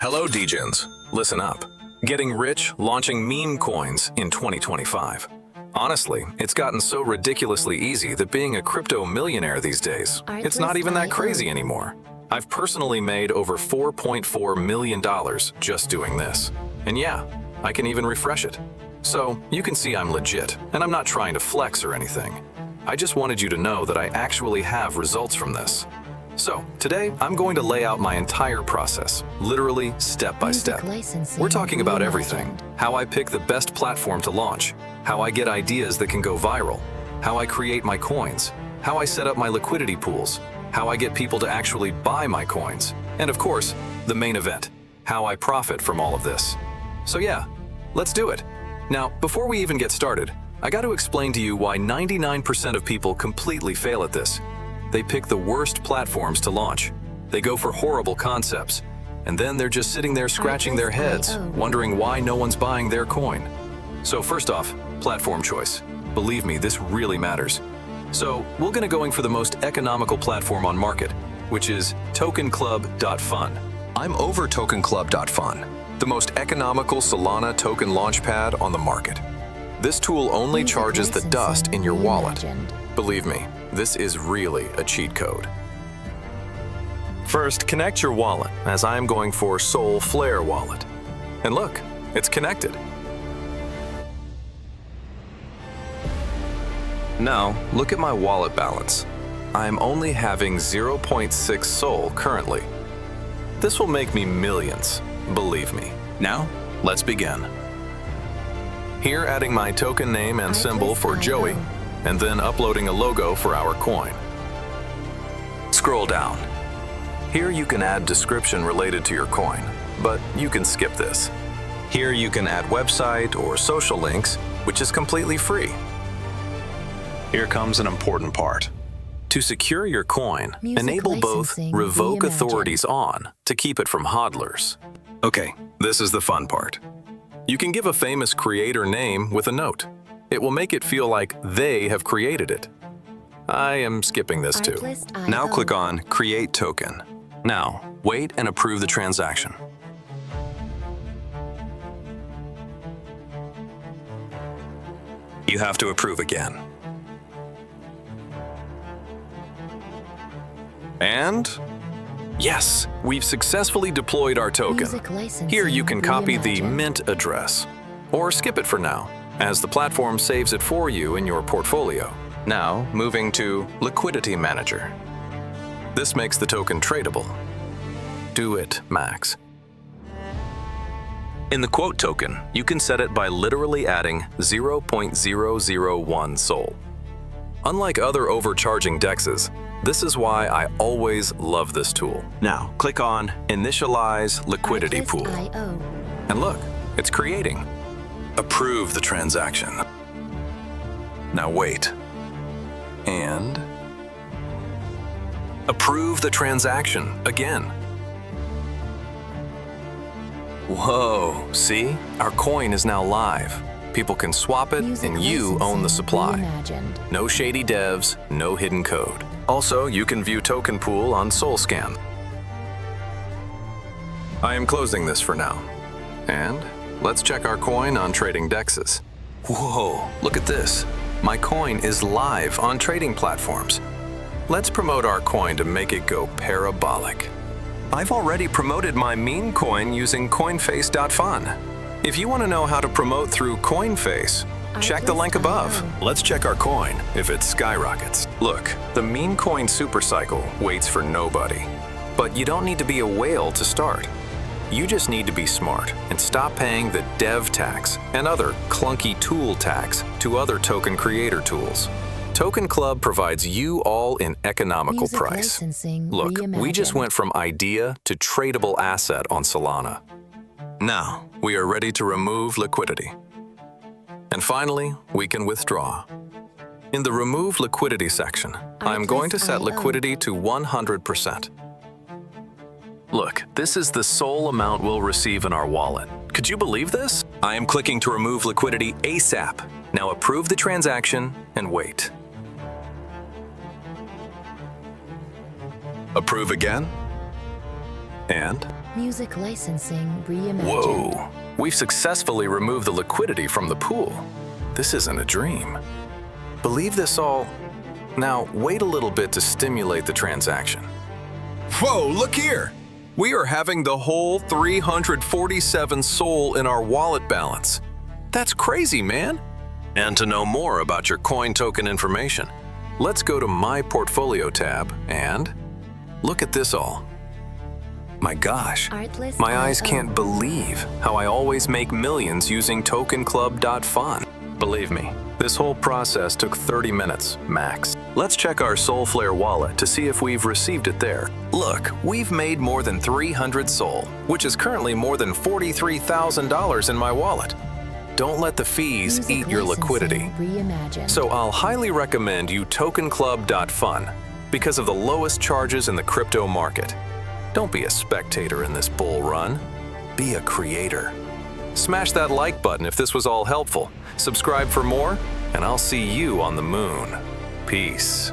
Hello, Degens. Listen up. Getting rich launching meme coins in 2025. Honestly, it's gotten so ridiculously easy that being a crypto millionaire these days, it's not even that crazy anymore. I've personally made over $4.4 million just doing this. And yeah, I can even refresh it. So you can see I'm legit, and I'm not trying to flex or anything. I just wanted you to know that I actually have results from this. So, today, I'm going to lay out my entire process, literally step by step. We're talking about everything. How I pick the best platform to launch, how I get ideas that can go viral, how I create my coins, how I set up my liquidity pools, how I get people to actually buy my coins, and of course, the main event, how I profit from all of this. So yeah, let's do it. Now, before we even get started, I got to explain to you why 99% of people completely fail at this. They pick the worst platforms to launch. They go for horrible concepts. And then they're just sitting there scratching their heads, wondering why no one's buying their coin. So first off, platform choice. Believe me, this really matters. So we're going for the most economical platform on market, which is tokenclub.fun. I'm over tokenclub.fun, the most economical Solana token launchpad on the market. This tool only charges the dust in your wallet. Believe me, this is really a cheat code. First, connect your wallet, as I am going for Sol Flare wallet. And look, it's connected. Now, look at my wallet balance. I am only having 0.6 Sol currently. This will make me millions, believe me. Now, let's begin. Here, adding my token name and symbol for Joey, and then uploading a logo for our coin. Scroll down. Here you can add description related to your coin, but you can skip this. Here you can add website or social links, which is completely free. Here comes an important part. To secure your coin, enable both Revoke Authorities on to keep it from hodlers. Okay, this is the fun part. You can give a famous creator name with a note. It will make it feel like they have created it. I am skipping this too. Now click on Create Token. Now, wait and approve the transaction. You have to approve again. And yes, we've successfully deployed our token. Here you can copy the mint address, or skip it for now, as the platform saves it for you in your portfolio. Now, moving to Liquidity Manager. This makes the token tradable. Do it, max. In the quote token, you can set it by literally adding 0.001 Sol. Unlike other overcharging dexes, this is why I always love this tool. Now, click on Initialize Liquidity Pool. And look, it's creating. Approve the transaction. Now wait. And approve the transaction again. Whoa, see? Our coin is now live. People can swap it and you own the supply. No shady devs, no hidden code. Also, you can view token pool on SolScan. I am closing this for now. And let's check our coin on trading dexes. Whoa, look at this. My coin is live on trading platforms. Let's promote our coin to make it go parabolic. I've already promoted my meme coin using Coinface.fun. If you want to know how to promote through Coinface, check the link above. Let's check our coin if it skyrockets. Look, the meme coin supercycle waits for nobody. But you don't need to be a whale to start. You just need to be smart and stop paying the dev tax and other clunky tool tax to other token creator tools. Token Club provides you all an economical price. Look, we just went from idea to tradable asset on Solana. Now, we are ready to remove liquidity. And finally, we can withdraw. In the Remove Liquidity section, I'm going to set liquidity to 100%. Look, this is the sole amount we'll receive in our wallet. Could you believe this? I am clicking to remove liquidity ASAP. Now approve the transaction and wait. Approve again. And Music licensing reimagined. Whoa, we've successfully removed the liquidity from the pool. This isn't a dream. Believe this all? Now, wait a little bit to stimulate the transaction. Whoa, look here! We are having the whole 347 SOL in our wallet balance. That's crazy, man! And to know more about your coin token information, let's go to My Portfolio tab and look at this all. My gosh, my eyes can't believe how I always make millions using tokenclub.fun. Believe me, this whole process took 30 minutes, max. Let's check our Solflare wallet to see if we've received it there. Look, we've made more than 300 SOL, which is currently more than $43,000 in my wallet. Don't let the fees eat your liquidity. So I'll highly recommend you tokenclub.fun because of the lowest charges in the crypto market. Don't be a spectator in this bull run. Be a creator. Smash that like button if this was all helpful. Subscribe for more, and I'll see you on the moon. Peace.